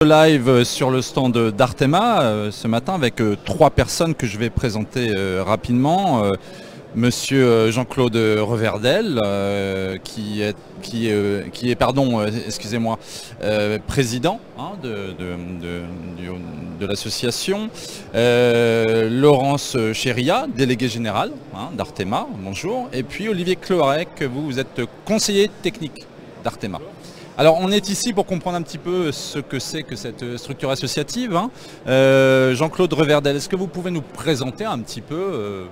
Live sur le stand d'Artema ce matin avec trois personnes que je vais présenter rapidement. Monsieur Jean-Claude Reverdel qui est excusez-moi, président de l'association. Laurence Chéria, délégué général d'Artema, bonjour. Et puis Olivier Cloarec, vous êtes conseiller technique d'Artema. Alors on est ici pour comprendre un petit peu ce que c'est que cette structure associative. Jean-Claude Reverdel, est-ce que vous pouvez nous présenter un petit peu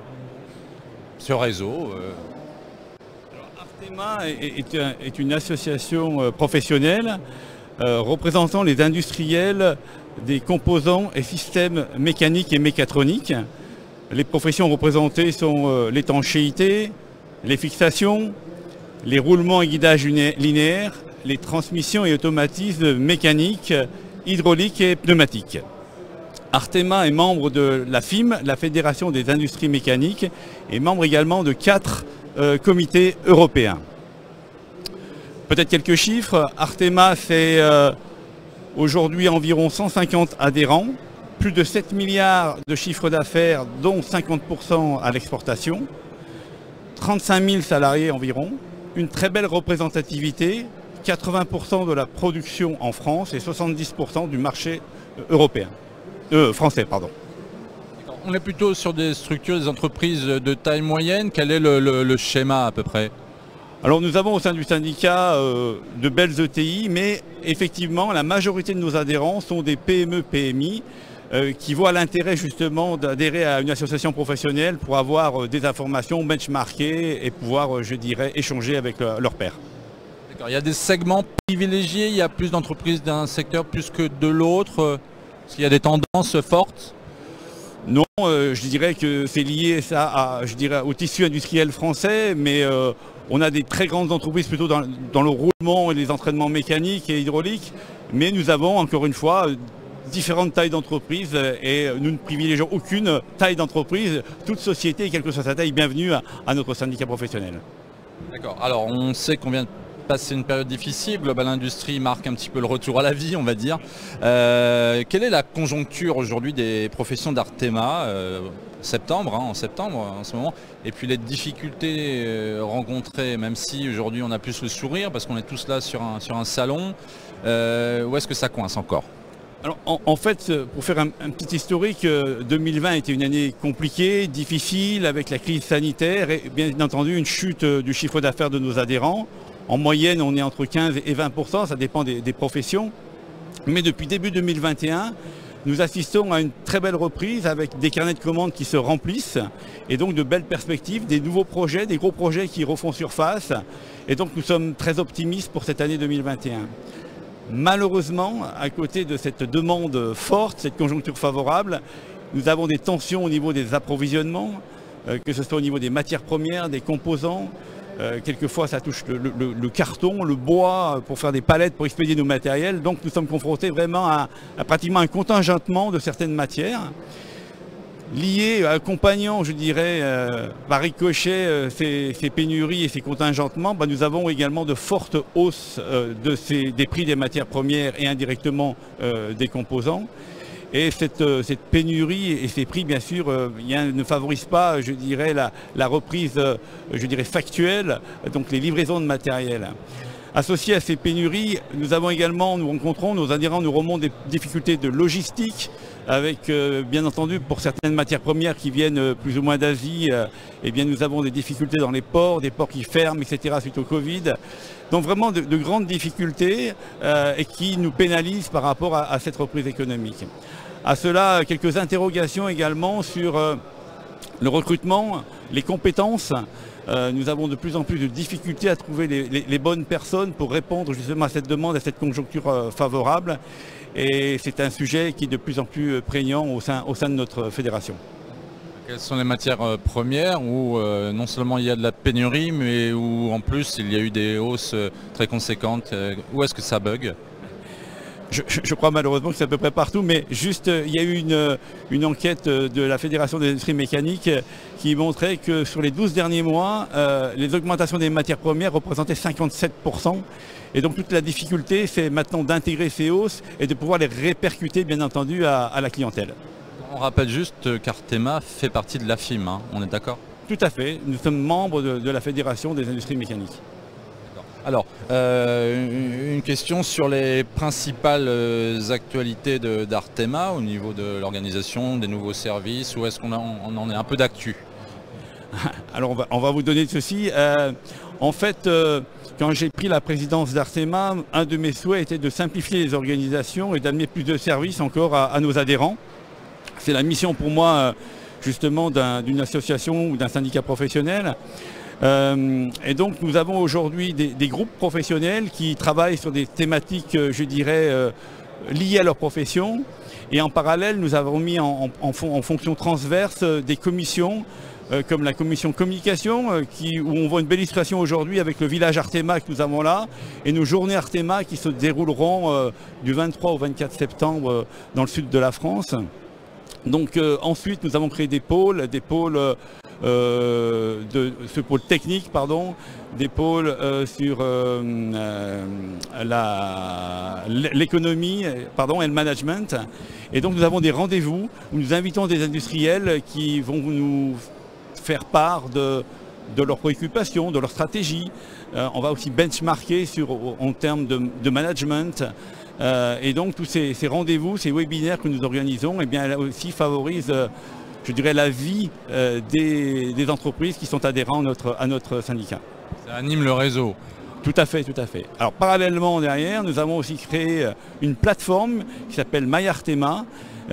ce réseau Artema est une association professionnelle représentant les industriels des composants et systèmes mécaniques et mécatroniques. Les professions représentées sont l'étanchéité, les fixations, les roulements et guidages linéaires, les transmissions et automatismes mécaniques, hydrauliques et pneumatiques. Artema est membre de la FIM, la Fédération des industries mécaniques, et membre également de 4 comités européens. Peut-être quelques chiffres. Artema, c'est aujourd'hui environ 150 adhérents, plus de 7 milliards de chiffre d'affaires, dont 50% à l'exportation, 35 000 salariés environ, une très belle représentativité, 80% de la production en France et 70% du marché européen. Français, pardon. On est plutôt sur des structures, des entreprises de taille moyenne. Quel est le schéma à peu près? Alors nous avons au sein du syndicat de belles ETI, mais effectivement la majorité de nos adhérents sont des PME-PMI qui voient l'intérêt justement d'adhérer à une association professionnelle pour avoir des informations benchmarkées et pouvoir, je dirais, échanger avec leurs pairs. Il y a des segments privilégiés, il y a plus d'entreprises d'un secteur plus que de l'autre. Est-ce qu'il y a des tendances fortes? Non, je dirais que c'est lié ça au tissu industriel français, mais on a des très grandes entreprises plutôt dans le roulement et les entraînements mécaniques et hydrauliques, mais nous avons encore une fois différentes tailles d'entreprises et nous ne privilégions aucune taille d'entreprise. Toute société, quelle que soit sa taille, bienvenue à notre syndicat professionnel. D'accord, alors on sait qu'on vient de passer une période difficile, Global Industries marque un petit peu le retour à la vie, on va dire. Quelle est la conjoncture aujourd'hui des professions d'Artema en septembre en ce moment, et puis les difficultés rencontrées, même si aujourd'hui on a plus le sourire parce qu'on est tous là sur un salon, où est-ce que ça coince encore? Alors, en fait, pour faire un petit historique, 2020 était une année compliquée, difficile, avec la crise sanitaire et bien entendu une chute du chiffre d'affaires de nos adhérents. En moyenne, on est entre 15 et 20%, ça dépend des professions. Mais depuis début 2021, nous assistons à une très belle reprise avec des carnets de commandes qui se remplissent et donc de belles perspectives, des nouveaux projets, des gros projets qui refont surface. Et donc nous sommes très optimistes pour cette année 2021. Malheureusement, à côté de cette demande forte, cette conjoncture favorable, nous avons des tensions au niveau des approvisionnements, que ce soit au niveau des matières premières, des composants. Quelquefois, ça touche le carton, le bois, pour faire des palettes, pour expédier nos matériels. Donc nous sommes confrontés vraiment à pratiquement un contingentement de certaines matières. Lié, accompagnant, je dirais, par ricochet, ces pénuries et ces contingentements, nous avons également de fortes hausses des prix des matières premières et indirectement des composants. Et cette pénurie et ces prix, bien sûr, ne favorisent pas, je dirais, la reprise, je dirais, factuelle, donc les livraisons de matériel. Associé à ces pénuries, nous rencontrons, nos adhérents nous remontent des difficultés de logistique, avec, bien entendu, pour certaines matières premières qui viennent plus ou moins d'Asie, nous avons des difficultés dans les ports, des ports qui ferment, etc., suite au Covid. Donc vraiment de grandes difficultés et qui nous pénalisent par rapport à cette reprise économique. À cela, quelques interrogations également sur le recrutement, les compétences. Nous avons de plus en plus de difficultés à trouver les bonnes personnes pour répondre justement à cette demande, à cette conjoncture favorable. Et c'est un sujet qui est de plus en plus prégnant au sein de notre fédération. Quelles sont les matières premières où non seulement il y a de la pénurie, mais où en plus il y a eu des hausses très conséquentes? Où est-ce que ça bug? Je crois malheureusement que c'est à peu près partout, mais juste il y a eu une enquête de la Fédération des industries mécaniques qui montrait que sur les 12 derniers mois, les augmentations des matières premières représentaient 57%. Et donc toute la difficulté, c'est maintenant d'intégrer ces hausses et de pouvoir les répercuter bien entendu à la clientèle. On rappelle juste qu'Artema fait partie de l'AFIM, hein, on est d'accord? Tout à fait, nous sommes membres de la Fédération des industries mécaniques. Alors, une question sur les principales actualités d'Artema au niveau de l'organisation, des nouveaux services, où est-ce qu'on en est un peu d'actu? Alors on va vous donner ceci. En fait, quand j'ai pris la présidence d'Artema, un de mes souhaits était de simplifier les organisations et d'amener plus de services encore à nos adhérents. C'est la mission pour moi justement d'une association ou d'un syndicat professionnel. Et donc nous avons aujourd'hui des groupes professionnels qui travaillent sur des thématiques, je dirais, liées à leur profession. Et en parallèle, nous avons mis en fonction transverse des commissions, comme la commission communication, où on voit une belle illustration aujourd'hui avec le village Artema que nous avons là, et nos journées Artema qui se dérouleront du 23 au 24 septembre dans le sud de la France. Donc ensuite, nous avons créé des pôles ce pôle technique, pardon, des pôles sur l'économie, et le management. Et donc nous avons des rendez-vous où nous invitons des industriels qui vont nous faire part de leurs préoccupations, de leurs stratégies. On va aussi benchmarker en termes de management. Et donc tous ces rendez-vous, ces webinaires que nous organisons, eh bien, là aussi favorisent je dirais, la vie des entreprises qui sont adhérents à notre syndicat. Ça anime le réseau. Tout à fait, tout à fait. Alors parallèlement derrière, nous avons aussi créé une plateforme qui s'appelle MyArtema,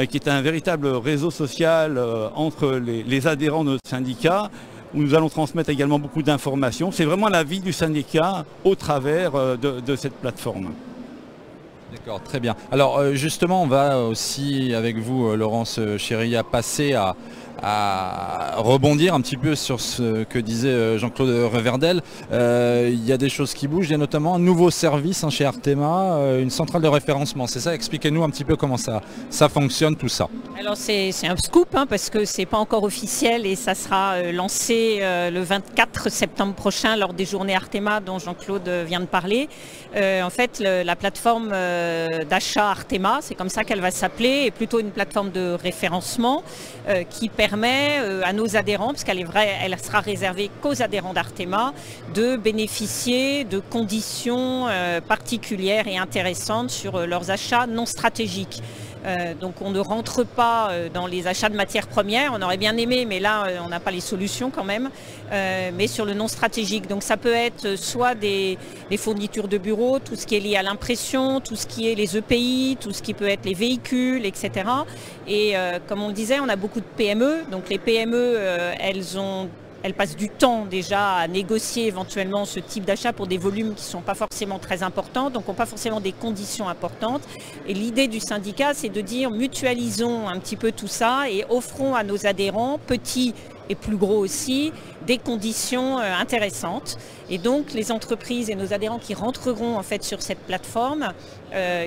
qui est un véritable réseau social entre les adhérents de notre syndicat, où nous allons transmettre également beaucoup d'informations. C'est vraiment la vie du syndicat au travers de cette plateforme. D'accord, très bien. Alors justement, on va aussi avec vous, Laurence Chéria, passer à rebondir un petit peu sur ce que disait Jean-Claude Reverdel. Il y a des choses qui bougent, il y a notamment un nouveau service chez Artema, une centrale de référencement, c'est ça? Expliquez-nous un petit peu comment ça fonctionne tout ça. Alors c'est un scoop parce que c'est pas encore officiel et ça sera lancé le 24 septembre prochain lors des journées Artema dont Jean-Claude vient de parler. En fait, la plateforme d'achat Artema, c'est comme ça qu'elle va s'appeler, est plutôt une plateforme de référencement qui permet à nos adhérents, parce qu'elle elle sera réservée qu'aux adhérents d'Artema, de bénéficier de conditions particulières et intéressantes sur leurs achats non stratégiques. Donc on ne rentre pas dans les achats de matières premières, on aurait bien aimé, mais là on n'a pas les solutions quand même, mais sur le non stratégique. Donc ça peut être soit des fournitures de bureaux, tout ce qui est lié à l'impression, tout ce qui est les EPI, tout ce qui peut être les véhicules, etc. Et comme on le disait, on a beaucoup de PME, donc les PME, elles passent du temps déjà à négocier éventuellement ce type d'achat pour des volumes qui ne sont pas forcément très importants, donc n'ont pas forcément des conditions importantes. Et l'idée du syndicat, c'est de dire mutualisons un petit peu tout ça et offrons à nos adhérents, petits et plus gros aussi, des conditions intéressantes. Et donc les entreprises et nos adhérents qui rentreront en fait sur cette plateforme,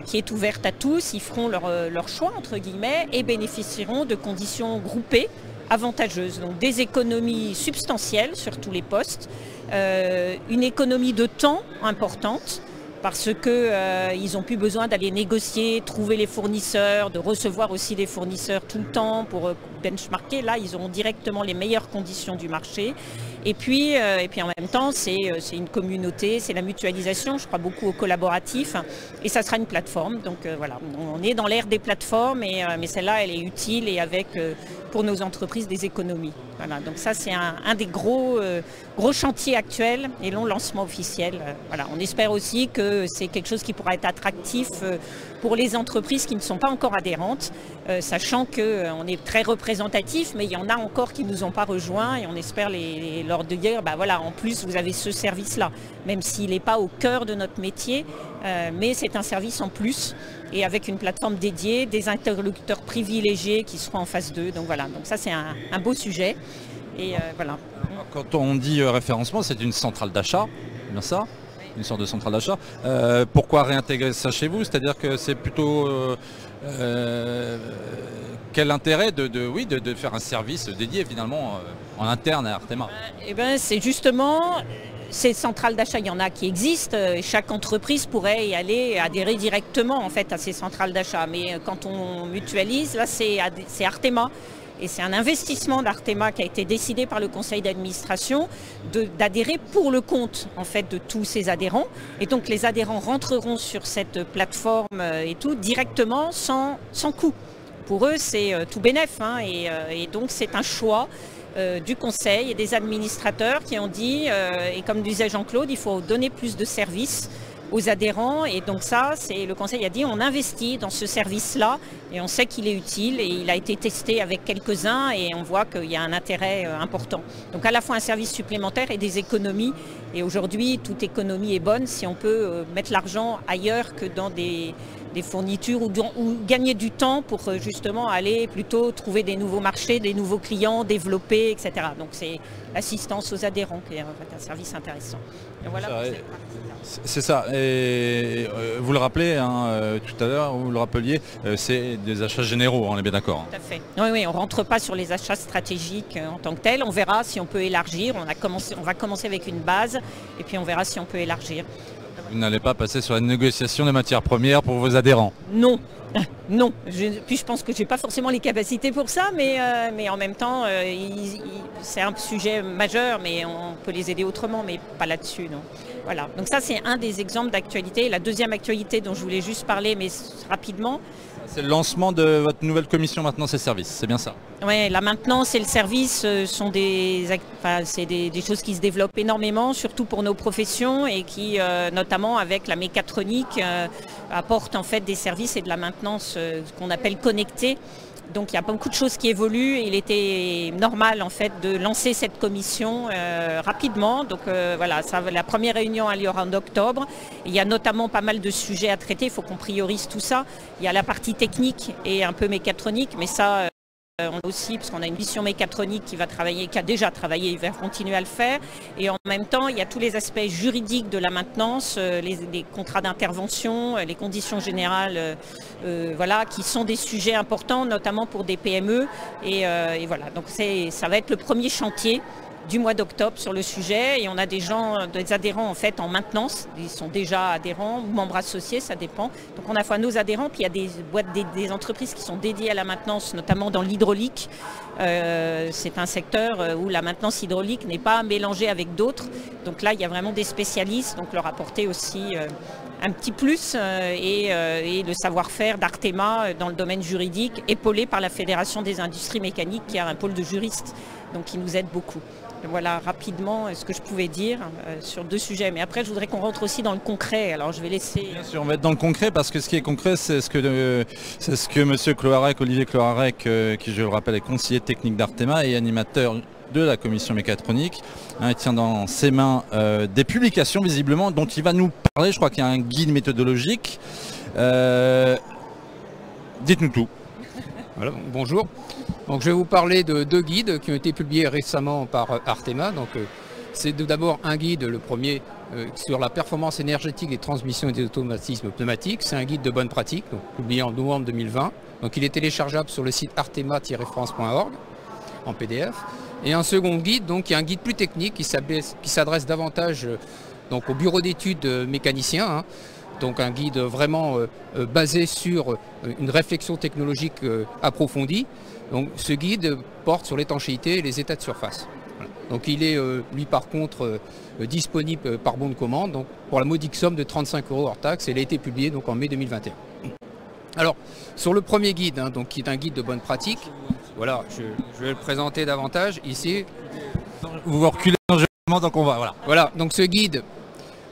qui est ouverte à tous, ils feront leur choix entre guillemets et bénéficieront de conditions groupées avantageuses, donc des économies substantielles sur tous les postes, une économie de temps importante parce qu'ils n'ont plus besoin d'aller négocier, trouver les fournisseurs, de recevoir aussi des fournisseurs tout le temps pour benchmarker. Là, ils auront directement les meilleures conditions du marché. Et puis en même temps, c'est une communauté, c'est la mutualisation, je crois beaucoup au collaboratif, et ça sera une plateforme. Donc voilà, on est dans l'ère des plateformes, mais celle-là, elle est utile et avec, pour nos entreprises, des économies. Voilà, donc ça, c'est un des gros chantiers actuels et long lancement officiel. Voilà, on espère aussi que c'est quelque chose qui pourra être attractif pour les entreprises qui ne sont pas encore adhérentes, sachant qu'on est très représentatif, mais il y en a encore qui ne nous ont pas rejoints et on espère leur dire, bah voilà, en plus vous avez ce service-là, même s'il n'est pas au cœur de notre métier, mais c'est un service en plus et avec une plateforme dédiée, des interlocuteurs privilégiés qui seront en phase 2. Donc voilà, donc ça c'est un beau sujet. Et voilà. Quand on dit référencement, c'est une centrale d'achat, c'est bien ça? une sorte de centrale d'achat. Pourquoi réintégrer ça chez vous? C'est-à-dire que c'est plutôt quel intérêt de faire un service dédié finalement en interne à Artema? Eh ben, c'est justement ces centrales d'achat, il y en a qui existent. Chaque entreprise pourrait y aller adhérer directement en fait à ces centrales d'achat. Mais quand on mutualise, là c'est Artema. Et c'est un investissement d'Artema qui a été décidé par le conseil d'administration d'adhérer pour le compte en fait, de tous ses adhérents. Et donc les adhérents rentreront sur cette plateforme et tout directement sans coût. Pour eux, c'est tout bénef. Hein, et donc c'est un choix du conseil et des administrateurs qui ont dit, et comme disait Jean-Claude, il faut donner plus de services aux adhérents, et donc ça, le conseil a dit on investit dans ce service-là et on sait qu'il est utile et il a été testé avec quelques-uns et on voit qu'il y a un intérêt important. Donc à la fois un service supplémentaire et des économies, et aujourd'hui toute économie est bonne si on peut mettre l'argent ailleurs que dans des fournitures ou gagner du temps pour justement aller plutôt trouver des nouveaux marchés, des nouveaux clients, développer, etc. Donc c'est l'assistance aux adhérents qui est un service intéressant. Et voilà, c'est ça. Et vous le rappelez tout à l'heure, vous le rappeliez, c'est des achats généraux, on est bien d'accord. Tout à fait. Oui, on ne rentre pas sur les achats stratégiques en tant que tels. On verra si on peut élargir. On va commencer avec une base et puis on verra si on peut élargir. Vous n'allez pas passer sur la négociation des matières premières pour vos adhérents? Non. Non, puis je pense que je n'ai pas forcément les capacités pour ça, mais en même temps, c'est un sujet majeur, mais on peut les aider autrement, mais pas là-dessus. Non. Voilà. Donc ça, c'est un des exemples d'actualité. La deuxième actualité dont je voulais juste parler, mais rapidement. C'est le lancement de votre nouvelle commission maintenance et services, c'est bien ça? Oui, la maintenance et le service sont des choses qui se développent énormément, surtout pour nos professions et qui, notamment avec la mécatronique, apportent en fait des services et de la maintenance qu'on appelle connectée. Donc il y a beaucoup de choses qui évoluent et il était normal en fait de lancer cette commission rapidement. Donc voilà, la première réunion a lieu en octobre. Il y a notamment pas mal de sujets à traiter, il faut qu'on priorise tout ça. Il y a la partie technique et un peu mécatronique, mais ça on a aussi, parce qu'on a une mission mécatronique qui a déjà travaillé, il va continuer à le faire. Et en même temps, il y a tous les aspects juridiques de la maintenance, les contrats d'intervention, les conditions générales, voilà, qui sont des sujets importants, notamment pour des PME. Et voilà, donc ça va être le premier chantier du mois d'octobre sur le sujet, et on a des adhérents en fait en maintenance, ils sont déjà adhérents ou membres associés, ça dépend. Donc on a à la fois nos adhérents, puis il y a des boîtes, des entreprises qui sont dédiées à la maintenance, notamment dans l'hydraulique. C'est un secteur où la maintenance hydraulique n'est pas mélangée avec d'autres. Donc là, il y a vraiment des spécialistes, donc leur apporter aussi un petit plus et le savoir-faire d'Artema dans le domaine juridique, épaulé par la Fédération des industries mécaniques qui a un pôle de juristes, donc qui nous aide beaucoup. Voilà rapidement ce que je pouvais dire sur deux sujets. Mais après, je voudrais qu'on rentre aussi dans le concret. Alors, je vais laisser... Bien sûr, on va être dans le concret parce que ce qui est concret, c'est ce que M. Cloarec, Olivier Cloarec, qui, je le rappelle, est conseiller technique d'Artema et animateur de la commission mécatronique, il tient dans ses mains des publications, visiblement, dont il va nous parler. Je crois qu'il y a un guide méthodologique. Dites-nous tout. Voilà, bonjour. Donc, je vais vous parler de deux guides qui ont été publiés récemment par Artema. Donc, c'est d'abord un guide, le premier, sur la performance énergétique des transmissions et des automatismes pneumatiques. C'est un guide de bonne pratique, donc, publié en novembre 2020. Donc, il est téléchargeable sur le site artema-france.org en PDF. Et un second guide, donc, qui est un guide plus technique qui s'adresse davantage donc, au bureau d'études mécaniciens. Hein. Donc un guide vraiment basé sur une réflexion technologique approfondie. Donc ce guide porte sur l'étanchéité et les états de surface. Voilà. Donc il est, lui par contre, disponible par bon de commande, donc pour la modique somme de 35 € hors taxe. Il a été publié donc, en mai 2021. Alors, sur le premier guide, hein, donc, qui est un guide de bonne pratique, voilà, je vais le présenter davantage ici. Vous vous reculez dangereusement, donc on va, voilà. Voilà, donc ce guide,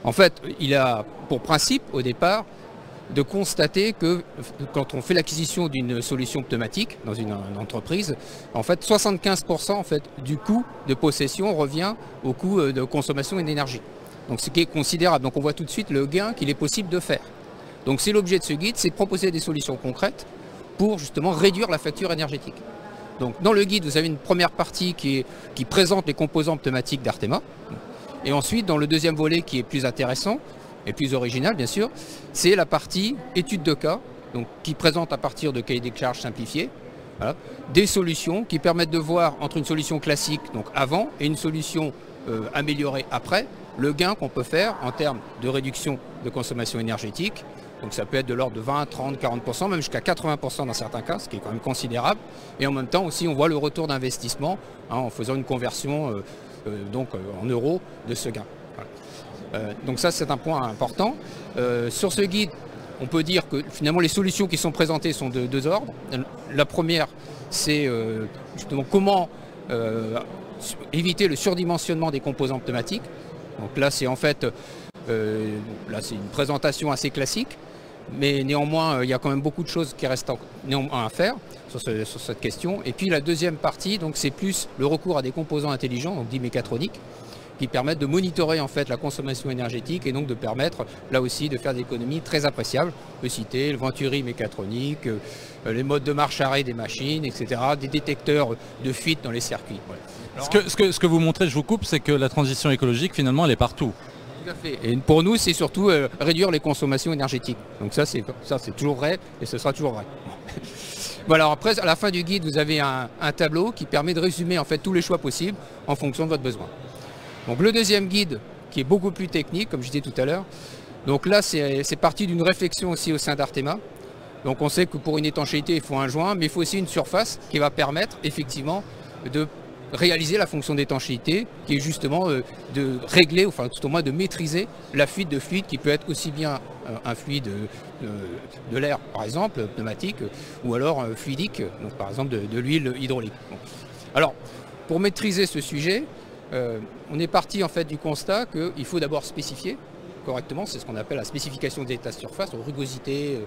en fait, il a pour principe, au départ, de constater que quand on fait l'acquisition d'une solution pneumatique dans une entreprise, en fait, 75% en fait, du coût de possession revient au coût de consommation et d'énergie. Donc ce qui est considérable. Donc on voit tout de suite le gain qu'il est possible de faire. Donc c'est l'objet de ce guide, c'est de proposer des solutions concrètes pour justement réduire la facture énergétique. Donc dans le guide, vous avez une première partie qui présente les composants pneumatiques d'Artema. Et ensuite, dans le deuxième volet qui est plus intéressant, et plus original bien sûr, c'est la partie étude de cas, donc, qui présente à partir de cahiers des charges simplifiés, voilà, des solutions qui permettent de voir entre une solution classique, donc avant, et une solution améliorée après, le gain qu'on peut faire en termes de réduction de consommation énergétique. Donc ça peut être de l'ordre de 20, 30, 40%, même jusqu'à 80% dans certains cas, ce qui est quand même considérable. Et en même temps aussi, on voit le retour d'investissement en faisant une conversion en euros de ce gain. Voilà. Donc ça, c'est un point important. Sur ce guide, on peut dire que finalement les solutions qui sont présentées sont de deux ordres. La première, c'est justement comment éviter le surdimensionnement des composants pneumatiques. Donc là, c'est en fait c'est une présentation assez classique, mais néanmoins, il y a quand même beaucoup de choses qui restent néanmoins à faire sur cette question. Et puis la deuxième partie, donc c'est plus le recours à des composants intelligents, donc dits mécatroniques, qui permettent de monitorer en fait la consommation énergétique et donc de permettre là aussi de faire des économies très appréciables. On peut citer le Venturi mécatronique, les modes de marche-arrêt des machines, etc., des détecteurs de fuite dans les circuits. Voilà. Alors, ce que vous montrez, je vous coupe, c'est que la transition écologique, finalement, elle est partout. Tout à fait. Et pour nous, c'est surtout réduire les consommations énergétiques. Donc ça, c'est toujours vrai et ce sera toujours vrai. Voilà, alors après, à la fin du guide, vous avez un tableau qui permet de résumer en fait tous les choix possibles en fonction de votre besoin. Donc le deuxième guide, qui est beaucoup plus technique, comme je disais tout à l'heure, donc là, c'est parti d'une réflexion aussi au sein d'Artema. Donc on sait que pour une étanchéité, il faut un joint, mais il faut aussi une surface qui va permettre effectivement de réaliser la fonction d'étanchéité, qui est justement de régler, enfin tout au moins de maîtriser la fuite de fluide qui peut être aussi bien un fluide de l'air, par exemple, pneumatique, ou alors fluidique, donc par exemple de l'huile hydraulique. Bon. Alors, pour maîtriser ce sujet, on est parti en fait du constat qu'il faut d'abord spécifier correctement, c'est ce qu'on appelle la spécification des états de surface, rugosité,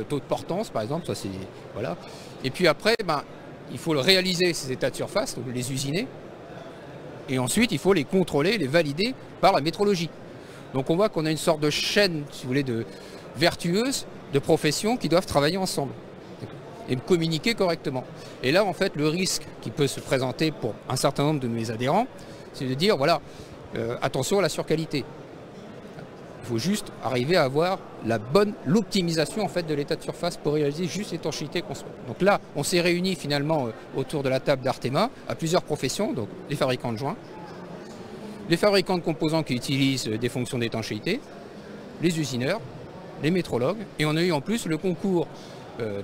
taux de portance par exemple, ça c'est voilà. Et puis après, il faut réaliser ces états de surface, donc les usiner, et ensuite il faut les contrôler, les valider par la métrologie. Donc on voit qu'on a une sorte de chaîne, si vous voulez, vertueuse de professions qui doivent travailler ensemble et communiquer correctement. Et là en fait le risque qui peut se présenter pour un certain nombre de mes adhérents, c'est de dire voilà, attention à la surqualité. Il faut juste arriver à avoir l'optimisation en fait de l'état de surface pour réaliser juste l'étanchéité qu'on souhaite. Donc là, on s'est réunis finalement autour de la table d'Artema à plusieurs professions, donc les fabricants de joints, les fabricants de composants qui utilisent des fonctions d'étanchéité, les usineurs, les métrologues, et on a eu en plus le concours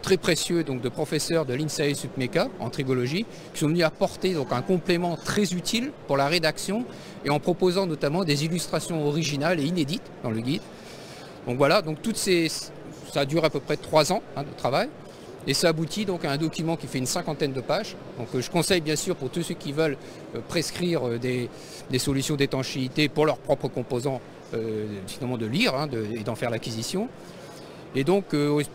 très précieux donc, de professeurs de l'INSAE Supméca en trigologie qui sont venus apporter donc, un complément très utile pour la rédaction et en proposant notamment des illustrations originales et inédites dans le guide. Donc voilà, donc ça dure à peu près 3 ans de travail et ça aboutit donc à un document qui fait une 50aine de pages. Donc je conseille bien sûr pour tous ceux qui veulent prescrire des solutions d'étanchéité pour leurs propres composants finalement de lire et d'en faire l'acquisition. Et donc,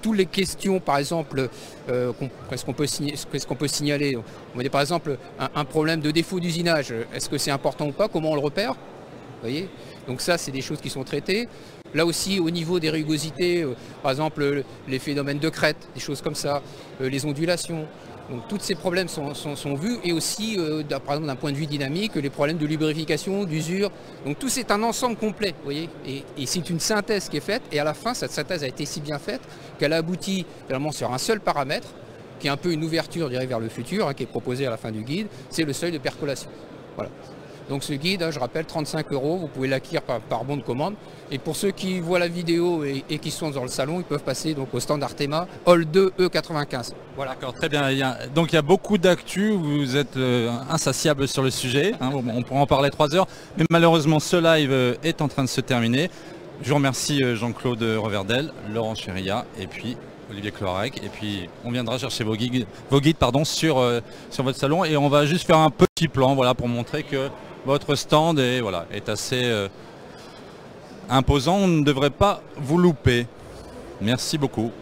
toutes les questions, par exemple, qu'est-ce qu'on peut signaler? On va dire, par exemple, un problème de défaut d'usinage, est-ce que c'est important ou pas? Comment on le repère? Vous voyez? Donc ça, c'est des choses qui sont traitées. Là aussi, au niveau des rugosités, par exemple, les phénomènes de crête, des choses comme ça, les ondulations. Donc tous ces problèmes sont vus et aussi, par exemple d'un point de vue dynamique, les problèmes de lubrification, d'usure. Donc tout c'est un ensemble complet, vous voyez. Et c'est une synthèse qui est faite et à la fin, cette synthèse a été si bien faite qu'elle a abouti finalement sur un seul paramètre, qui est un peu une ouverture, je dirais, vers le futur, qui est proposé à la fin du guide, c'est le seuil de percolation. Voilà. Donc ce guide, je rappelle, 35 €, vous pouvez l'acquérir par bon de commande. Et pour ceux qui voient la vidéo et qui sont dans le salon, ils peuvent passer donc, au stand Artema, Hall 2 E95. Voilà. D'accord, très bien. Donc il y a beaucoup d'actu, vous êtes insatiable sur le sujet, on pourra en parler 3 heures, mais malheureusement ce live est en train de se terminer. Je vous remercie Jean-Claude Reverdel, Laurent Cheria et puis Olivier Cloarec, et puis on viendra chercher vos guides sur votre salon et on va juste faire un petit plan pour montrer que votre stand est assez imposant, on ne devrait pas vous louper. Merci beaucoup.